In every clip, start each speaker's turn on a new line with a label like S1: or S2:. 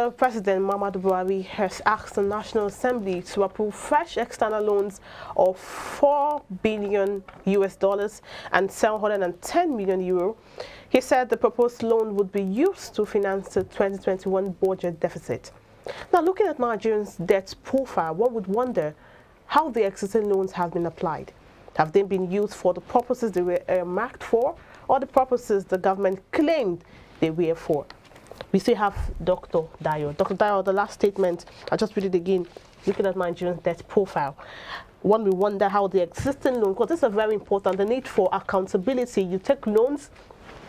S1: The President, Muhammadu Buhari, has asked the National Assembly to approve fresh external loans of $4 billion and 710 million euro. He said the proposed loan would be used to finance the 2021 budget deficit. Now, looking at Nigerians' debt profile, one would wonder how the existing loans have been applied. Have they been used for the purposes they were marked for, or the purposes the government claimed they were for? We still have Dr. Dayo. Dr. Dayo, the last statement, I'll just read it again, looking at Nigerian debt profile. One will wonder how the existing loan, because this is very important, the need for accountability. You take loans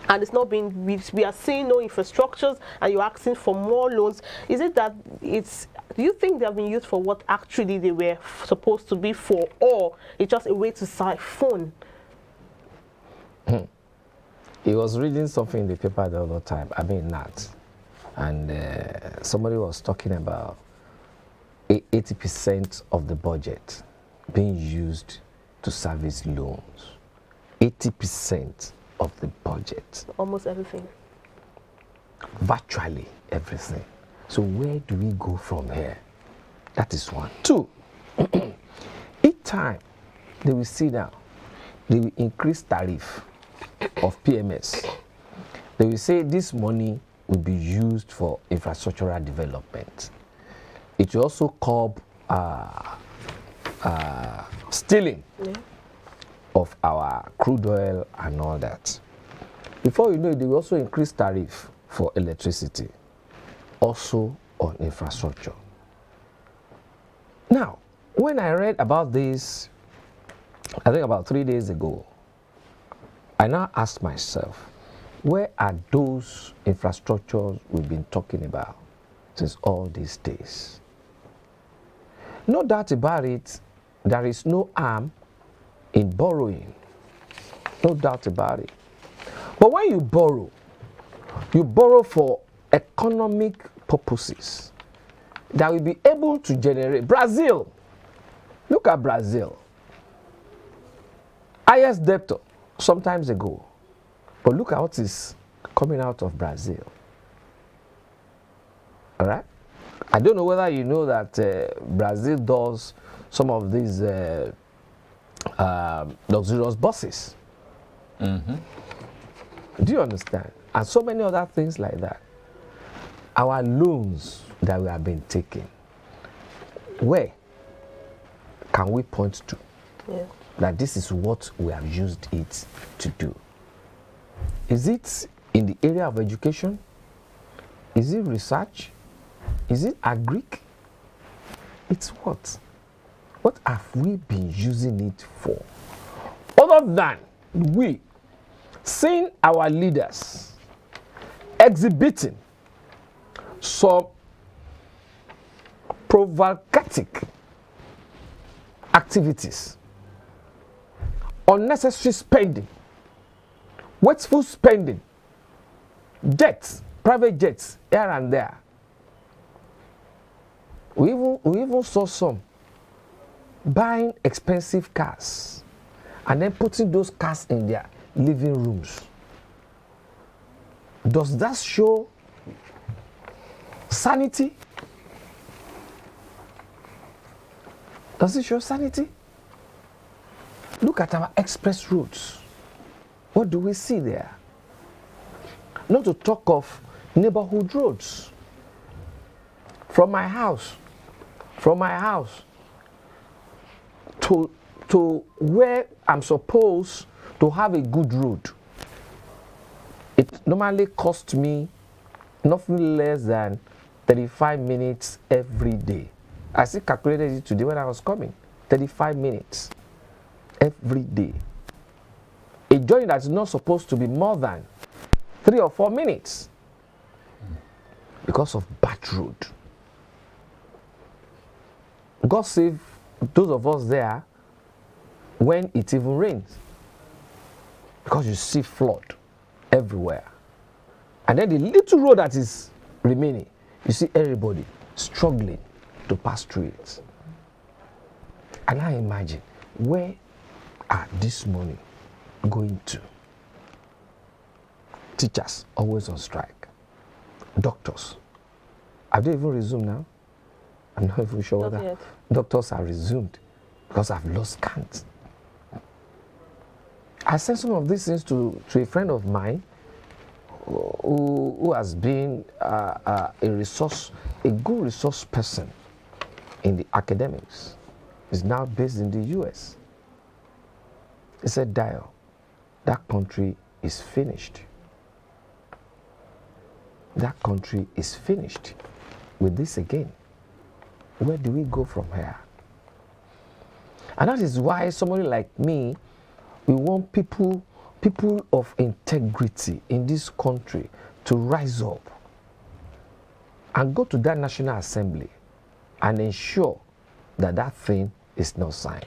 S1: and it's not being, we are seeing no infrastructures and you're asking for more loans. Is it that do you think they have been used for what actually they were supposed to be for, or it's just a way to siphon?
S2: He was reading something in the paper the other time, and somebody was talking about 80% of the budget being used to service loans. 80% of the budget.
S1: Almost everything.
S2: Virtually everything. So where do we go from here? That is one. Two, each time they will sit down, they will increase tariff of PMS. They will say this money will be used for infrastructural development. It will also curb stealing of our crude oil and all that. Before you know it, they will also increase tariff for electricity, also on infrastructure. Now, when I read about this, I think about 3 days ago, I now ask myself, where are those infrastructures we've been talking about since all these days? No doubt about it, there is no harm in borrowing. No doubt about it. But when you borrow for economic purposes that will be able to generate. Brazil, look at Brazil. Highest debtor some times ago. But look at what is coming out of Brazil. All right? I don't know whether you know that Brazil does some of these luxurious buses. Do you understand? And so many other things like that. Our loans that we have been taking, where can we point to?
S1: Yeah.
S2: That this is what we have used it to do? Is it in the area of education? Is it research? Is it agric? It's what? What have we been using it for? Other than we seeing our leaders exhibiting some provocative activities, unnecessary spending, wasteful spending, jets, private jets here and there. We even saw some buying expensive cars and then putting those cars in their living rooms. Does that show sanity? Does it show sanity? Look at our express roads. What do we see there? Not to talk of neighborhood roads. From my house to where I'm supposed to have a good road, it normally costs me nothing less than 35 minutes every day. I still calculated it today when I was coming. 35 minutes every day. A journey that's not supposed to be more than 3 or 4 minutes because of bad road. God save those of us there when it even rains, because you see flood everywhere. And then the little road that is remaining, you see everybody struggling to pass through it. And I imagine, where are this money going to? Teachers always on strike, doctors Have they even resumed now? I'm not even sure
S1: Not
S2: whether
S1: yet.
S2: doctors have resumed because I've lost count. I sent some of these things to a friend of mine who has been a good resource person in the academics. Is now based in the US. He said, Dio, that country is finished. That country is finished with this again. Where do we go from here? And that is why somebody like me, we want people of integrity in this country to rise up and go to that National Assembly and ensure that that thing is not signed.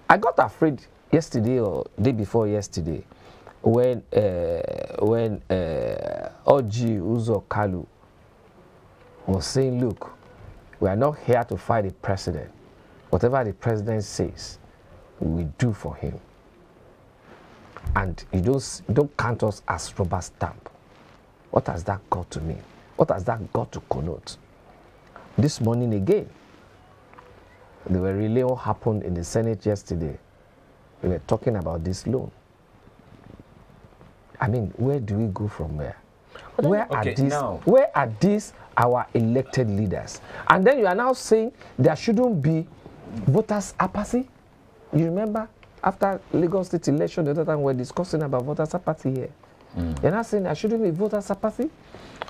S2: I got afraid yesterday or day before yesterday when Oji Uzo Kalu was saying, look, we are not here to fight the president. Whatever the president says, we will do for him. And you don't count us as rubber stamp. What has that got to mean? What has that got to connote? This morning again, they were relaying what happened in the Senate yesterday. We were talking about this loan. I mean, where do we go from there? Where are these our elected leaders? And then you are now saying there shouldn't be voters' apathy. You remember after Lagos State election the other time we were discussing about voters' apathy here. You're not saying there shouldn't be voters' apathy?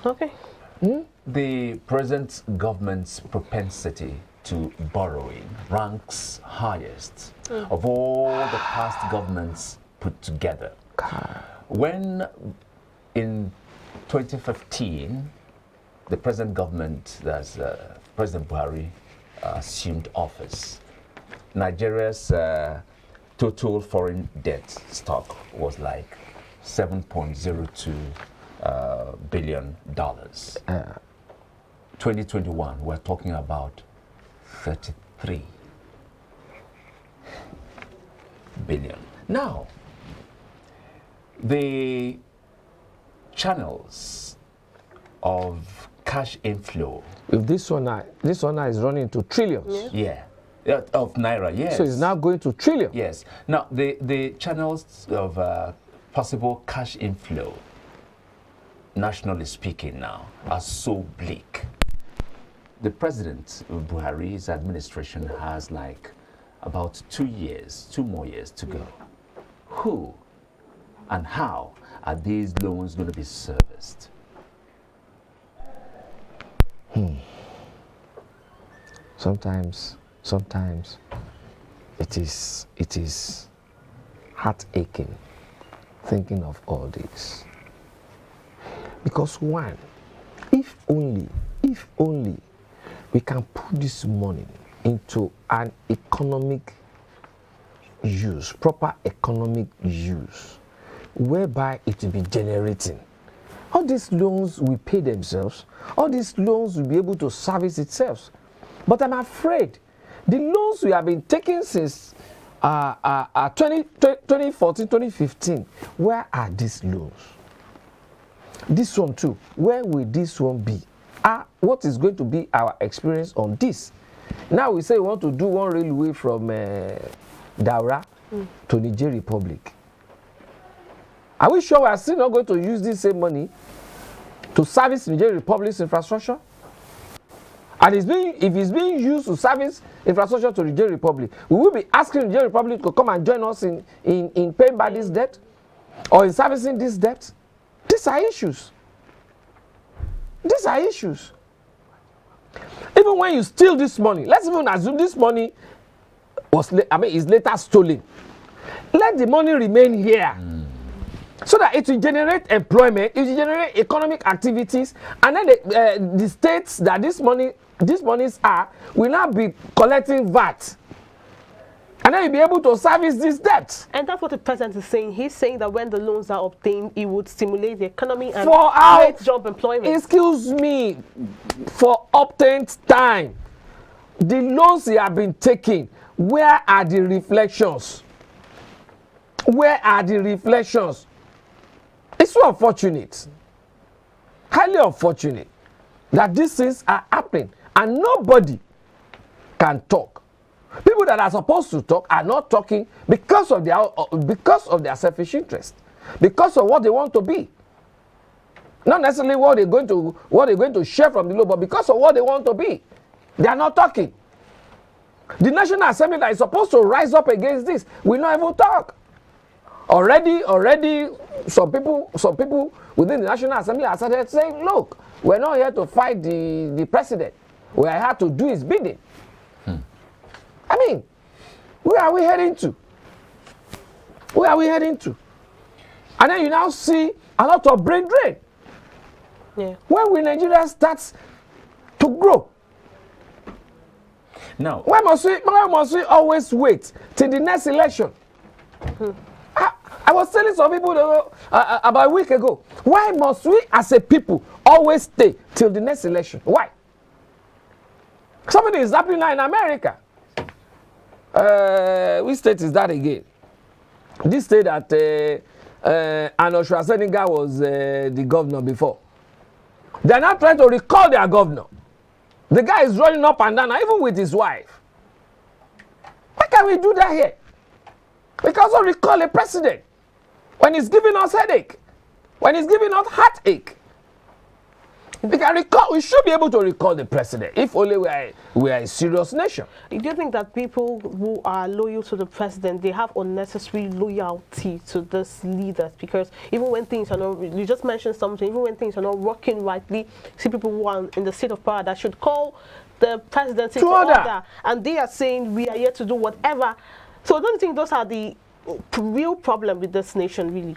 S1: Okay.
S3: The present government's propensity to borrowing ranks highest of all the past governments put together. When in 2015, the present government, that's President Buhari, assumed office, Nigeria's total foreign debt stock was like $7.02 billion. 2021, we're talking about 33 billion. Now, the channels of cash inflow.
S2: If this one now is running to trillions.
S3: Yeah. Of naira, yes.
S2: So it's now going to trillions.
S3: Yes. Now, the channels of possible cash inflow, nationally speaking now, are so bleak. The president, Buhari's administration has like about 2 more years to go. Who and how are these loans going to be serviced?
S2: Sometimes it is heart aching thinking of all this. Because one, if only we can put this money into an economic use, proper economic use, whereby it will be generating. All these loans will pay themselves. All these loans will be able to service itself. But I'm afraid the loans we have been taking since 2014, 2015, where are these loans? This one too, where will this one be? What is going to be our experience on this? Now we say we want to do one railway from Daura to Niger Republic. Are we sure we are still not going to use this same money to service Niger Republic's infrastructure? And if it's being used to service infrastructure to Niger Republic, we will be asking Niger Republic to come and join us in paying back this debt or in servicing this debt. These are issues. These are issues. Even when you steal this money, let's even assume this money is later stolen. Let the money remain here. So that it will generate employment, it will generate economic activities, and then the states that these monies are will now be collecting VAT. And then you'll be able to service this debt.
S1: And that's what the president is saying. He's saying that when the loans are obtained, it would stimulate the economy and create job employment.
S2: Excuse me, for obtained time, the loans you have been taking, where are the reflections? Where are the reflections? It's so unfortunate, highly unfortunate. that these things are happening and nobody can talk. People that are supposed to talk are not talking because of their selfish interest, because of what they want to be. Not necessarily what they're going to share from the law, but because of what they want to be. They are not talking. The National Assembly that is supposed to rise up against this will not even talk. Already, some people within the National Assembly have started saying, look, we're not here to fight the president. We are here to do his bidding. I mean, where are we heading to? Where are we heading to? And then you now see a lot of brain drain.
S1: Yeah. When
S2: will Nigeria start to grow?
S3: Now,
S2: why must we always wait till the next election? I was telling some people about a week ago, why must we as a people always stay till the next election? Why? Something is happening now in America. Which state is that again? This state that Arnold Schwarzenegger was the governor before. They are now trying to recall their governor. The guy is running up and down, even with his wife. Why can't we do that here? We can also recall a president when he's giving us headache, when he's giving us heartache. We should be able to recall the president if only we are a serious nation.
S1: Do you think that people who are loyal to the president, they have unnecessary loyalty to these leaders? Because even when things are not, you just mentioned something, even when things are not working rightly, see people who are in the seat of power that should call the presidency to order, and they are saying we are here to do whatever. So I don't think those are the real problem with this nation, really.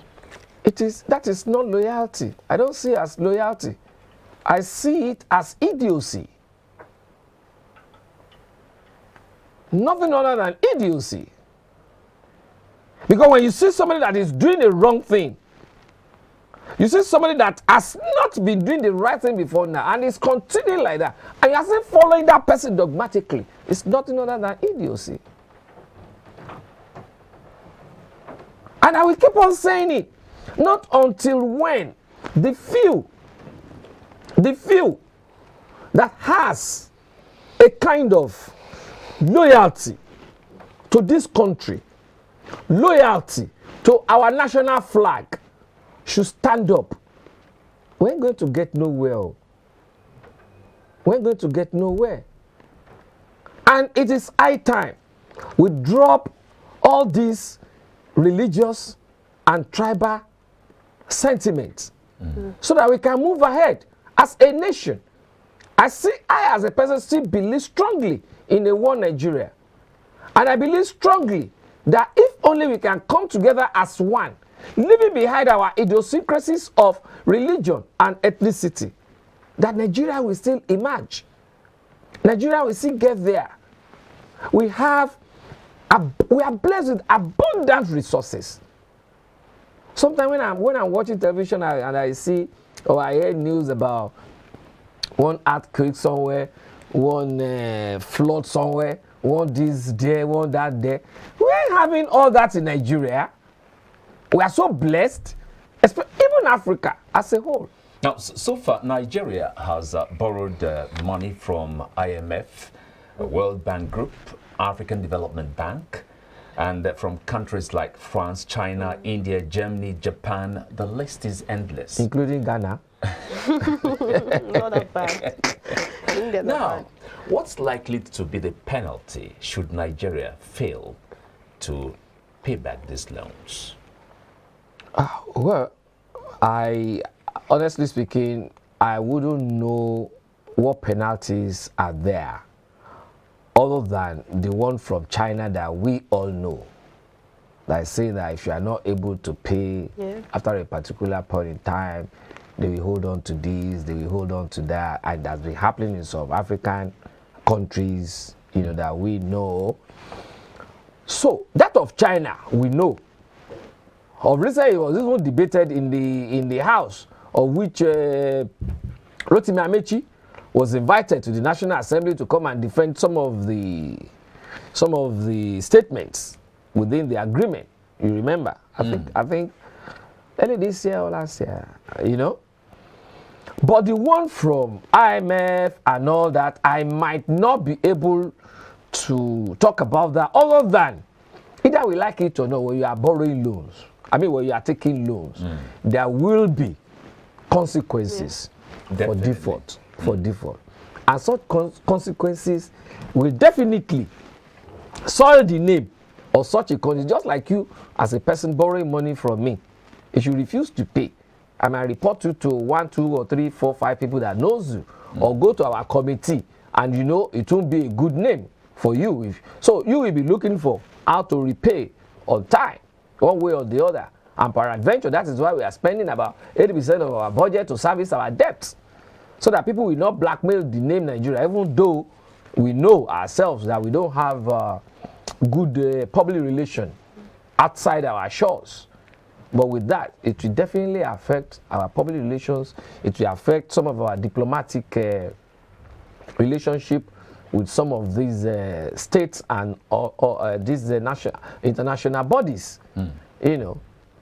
S2: That is not loyalty. I don't see it as loyalty. I see it as idiocy. Nothing other than idiocy. Because when you see somebody that is doing the wrong thing, you see somebody that has not been doing the right thing before now and is continuing like that, and you are still following that person dogmatically, it's nothing other than idiocy. And I will keep on saying it, not until when the few that has a kind of loyalty to this country, loyalty to our national flag, should stand up. We're going to get nowhere. We're going to get nowhere. And it is high time we drop all these religious and tribal sentiments so that we can move ahead as a nation. I as a person still believe strongly in a one Nigeria. And I believe strongly that if only we can come together as one, leaving behind our idiosyncrasies of religion and ethnicity, that Nigeria will still emerge. Nigeria will still get there. We are blessed with abundant resources. Sometimes when I'm watching television and I see or I hear news about one earthquake somewhere, one flood somewhere, one this there, one that there. We ain't having all that in Nigeria. We are so blessed, even Africa as a whole.
S3: Now, so far, Nigeria has borrowed money from IMF, World Bank Group, African Development Bank, and from countries like France, China, India, Germany, Japan. The list is endless.
S2: Including Ghana.
S1: Not that bad.
S3: Now, what's likely to be the penalty should Nigeria fail to pay back these loans?
S2: Well, honestly speaking, I wouldn't know what penalties are there other than the one from China that we all know. That say that if you are not able to pay after a particular point in time, they will hold on to this, they will hold on to that, and that's been happening in some African countries, that we know. So that of China, we know. Of recently, it was this one debated in the House, of which Rotimi Amechi was invited to the National Assembly to come and defend some of the statements within the agreement. You remember? I think early this year or last year, But the one from IMF and all that, I might not be able to talk about that other than either we like it or not, when you are borrowing loans, when you are taking loans, there will be consequences for default. And such consequences will definitely soil the name of such a country. Just like you, as a person borrowing money from me, if you refuse to pay, I might report you to 1, 2, or 3, 4, 5 people that knows you, or go to our committee, and it won't be a good name for you. So you will be looking for how to repay on time, one way or the other. And peradventure, that is why we are spending about 80% of our budget to service our debts, so that people will not blackmail the name Nigeria, even though we know ourselves that we don't have good public relation outside our shores. But with that, it will definitely affect our public relations. It will affect some of our diplomatic relationship with some of these states and these international bodies.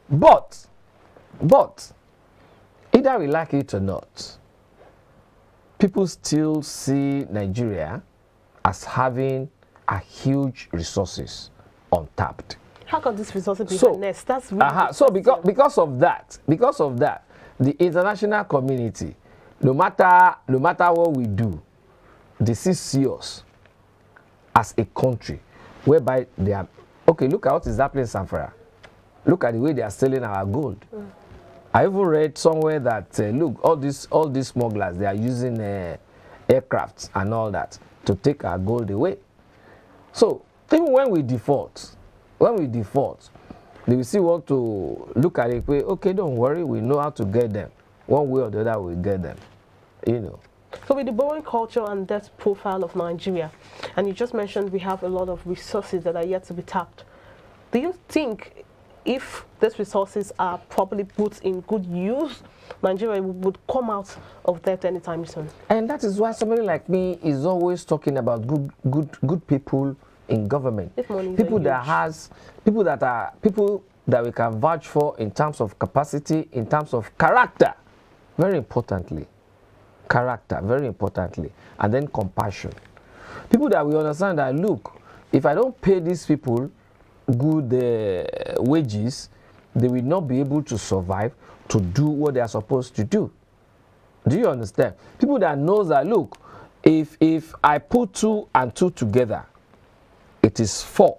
S2: But either we like it or not, people still see Nigeria as having a huge resources untapped.
S1: How can this resources be harnessed? That's really
S2: so because of that, the international community, no matter what we do, they see us as a country whereby they are okay. Look at what is happening in Zamfara. Look at the way they are selling our gold. I even read somewhere that look, all these smugglers, they are using aircrafts and all that to take our gold away. So even when we default, they will still want to look at it. Okay, don't worry, we know how to get them. One way or the other, we'll get them.
S1: So with the borrowing culture and debt profile of Nigeria, and you just mentioned we have a lot of resources that are yet to be tapped. Do you think if these resources are properly put in good use, Nigeria would come out of debt anytime soon?
S2: And that is why somebody like me is always talking about good people in government. People that we can vouch for in terms of capacity, in terms of character, very importantly. Character, very importantly, and then compassion. People that we understand that, look, if I don't pay these people good wages, they will not be able to survive to do what they are supposed to do. Do you understand? People that knows that, look, if I put 2 and 2 together, it is 4.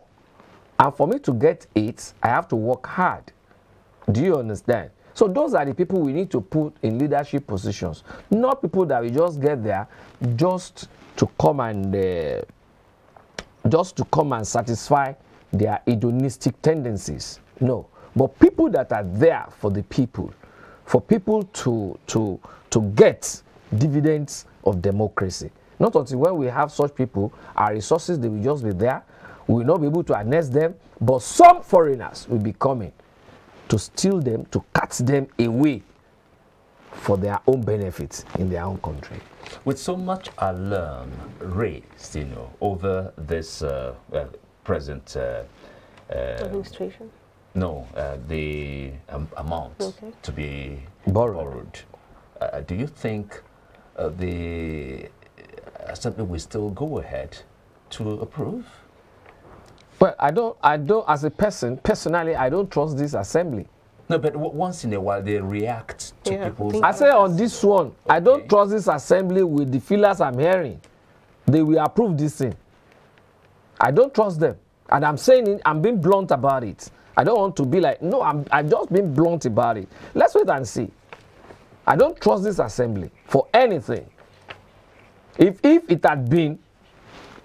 S2: And for me to get 8, I have to work hard. Do you understand? So those are the people we need to put in leadership positions, not people that we just get there just to come and satisfy their hedonistic tendencies. No, but people that are there for the people, for people to get dividends of democracy. Not until when we have such people, our resources, they will just be there. We will not be able to harness them, but some foreigners will be coming to steal them, to cut them away for their own benefits in their own country.
S3: With so much alarm raised, over this present
S1: administration?
S3: No, the amount to be borrowed. Do you think the Assembly will still go ahead to approve?
S2: Well, I don't, as a person, personally, I don't trust this assembly.
S3: No, but once in a while they react to people's...
S2: I say on this one, okay. I don't trust this assembly with the feelers I'm hearing. They will approve this thing. I don't trust them. And I'm saying it, I'm being blunt about it. I don't want to be like, no, I'm just being blunt about it. Let's wait and see. I don't trust this assembly for anything. If it had been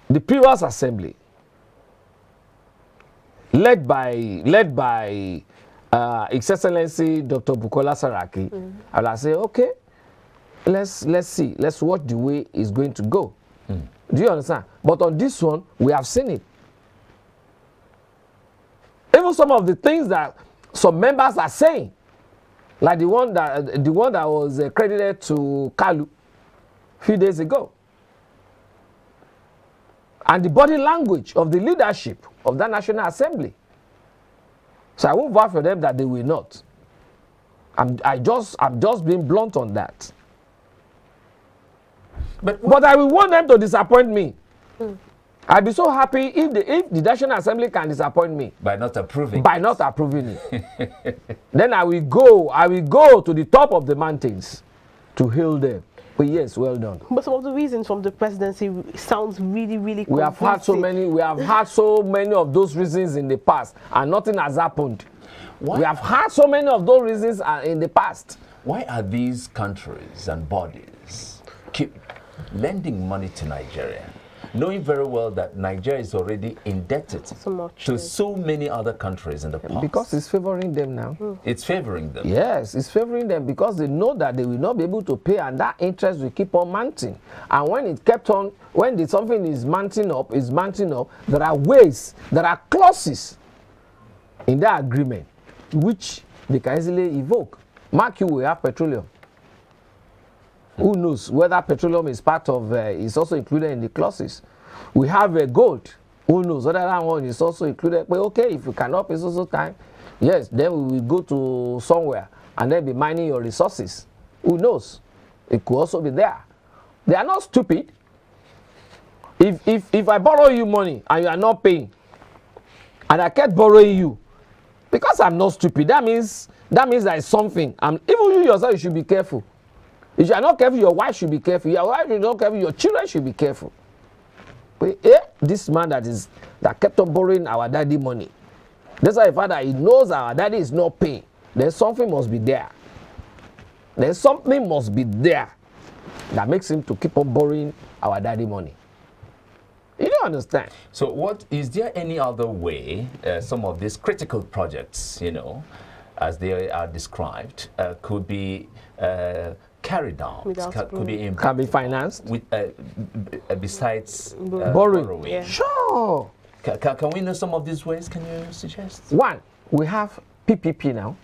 S2: the previous assembly, led by His Excellency Dr. Bukola Saraki, I will say, okay, let's see, let's watch the way it's going to go. Do you understand? But on this one, we have seen it. Even some of the things that some members are saying, like the one that was credited to Kalu a few days ago, and the body language of the leadership of that National Assembly. So I won't vote for them that they will not. I'm just being blunt on that. But I will want them to disappoint me. I'll be so happy if the National Assembly can disappoint me.
S3: By not approving.
S2: By not approving it. Then I will go to the top of the mountains to hail them. But yes, well done.
S1: But some of the reasons from the presidency sounds really, really
S2: We have had so many of those reasons in the past, and nothing has happened. We have had so many of those reasons in the past.
S3: Why are these countries and bodies keep lending money to Nigeria, knowing very well that Nigeria is already indebted to so many other countries in the past?
S2: Because it's favoring them now.
S3: It's favoring them.
S2: Yes, it's favoring them because they know that they will not be able to pay, and that interest will keep on mounting. And when it kept on, when something is mounting up, there are ways, there are clauses in that agreement which they can easily evoke. Mark you, we have petroleum. Who knows whether petroleum is part of, is also included in the clauses. We have gold. Who knows whether that one is also included. But okay, if you cannot pay so time, yes, then we will go to somewhere and then be mining your resources. Who knows? It could also be there. They are not stupid. If I borrow you money and you are not paying, and I kept borrowing you, because I'm not stupid, that means there is something. Even you yourself, you should be careful. If you are not careful, your wife should be careful. Your wife is not careful, your children should be careful. But this man that kept on borrowing our daddy money, that's why father, he knows our daddy is not paying. Then something must be there. Then something must be there that makes him to keep on borrowing our daddy money. You don't understand.
S3: So is there any other way some of these critical projects, as they are described, could be carried out,
S2: can be financed
S3: with besides
S2: borrowing?
S1: Yeah.
S2: Sure.
S3: Can we know some of these ways? Can you suggest?
S2: One, we have PPP now.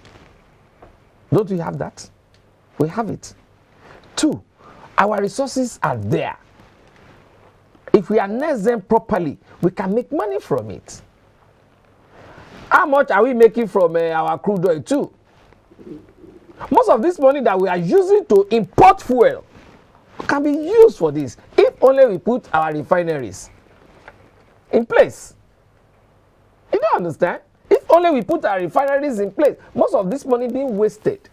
S2: Don't we have that? We have it. Two, our resources are there. If we harness them properly, we can make money from it. How much are we making from our crude oil too? Most of this money that we are using to import fuel can be used for this if only we put our refineries in place. You don't understand? If only we put our refineries in place, most of this money being wasted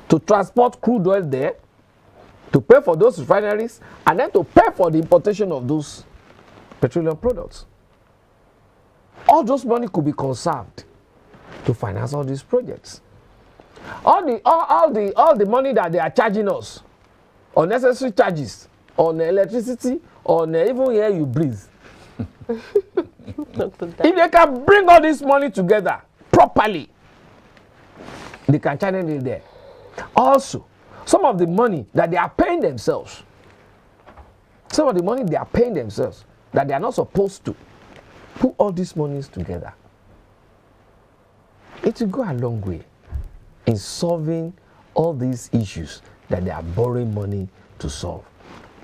S2: to transport crude oil there, to pay for those refineries, and then to pay for the importation of those petroleum products. All those money could be conserved to finance all these projects. All the money that they are charging us, unnecessary charges on electricity, on even air you breathe. If they can bring all this money together properly, they can channel it there. Also, some of the money that they are paying themselves, that they are not supposed to put all these monies together, it will go a long way in solving all these issues that they are borrowing money to solve.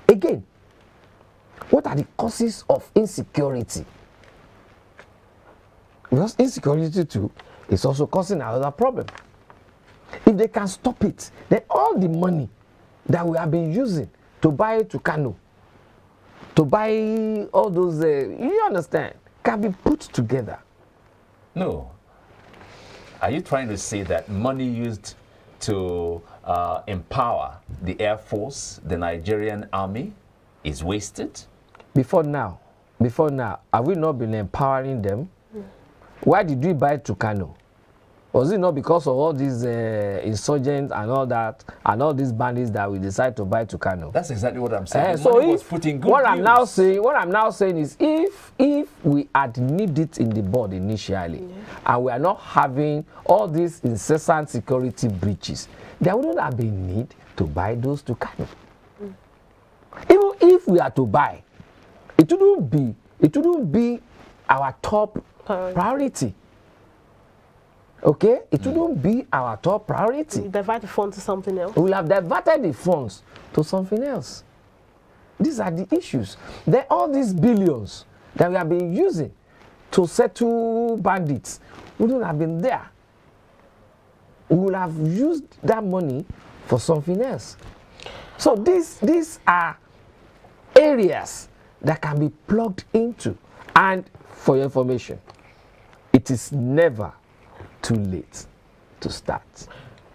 S2: Again, what are the causes of insecurity? Because insecurity too is also causing another problem. If they can stop it, then all the money that we have been using to buy Tucano, to buy all those, you understand, can be put together.
S3: No. Are you trying to say that money used to empower the Air Force, the Nigerian Army, is wasted?
S2: Before now, have we not been empowering them? Why did we buy Tucano? Was it not because of all these insurgents and all that, and all these bandits that we decided to buy Tucano?
S3: That's exactly what I'm saying.
S2: So what I'm now saying is, if we had needed it in the board initially, and we are not having all these incessant security breaches, there wouldn't have been need to buy those Tucano. Even if we are to buy, it wouldn't be our top priority. Okay, it wouldn't be our top priority.
S1: Divert the funds to something else.
S2: We'll have diverted the funds to something else. These are the issues. Then all these billions that we have been using to settle bandits wouldn't have been there. We would have used that money for something else. So these are areas that can be plugged into. And for your information, it is never too late to start.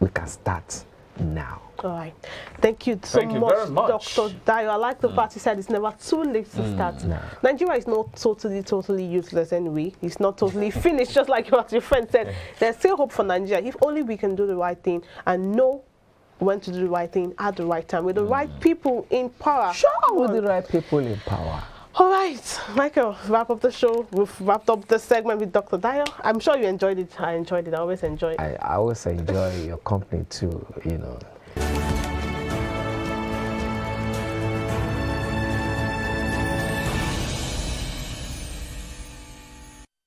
S2: We can start now.
S1: All right. Thank you so
S3: Thank you very much.
S1: Dr. Dayo. I like the part you said it's never too late to start.
S2: No.
S1: Nigeria is not totally useless anyway. It's not totally finished, just like what your friend said. There's still hope for Nigeria if only we can do the right thing and know when to do the right thing at the right time with the right people in power.
S2: Sure, with the right people in power.
S1: All right, Michael, wrap up the show. We've wrapped up the segment with Dr. Dayo. I'm sure you enjoyed it. I enjoyed it. I always enjoy it.
S2: I always enjoy your company too, you know.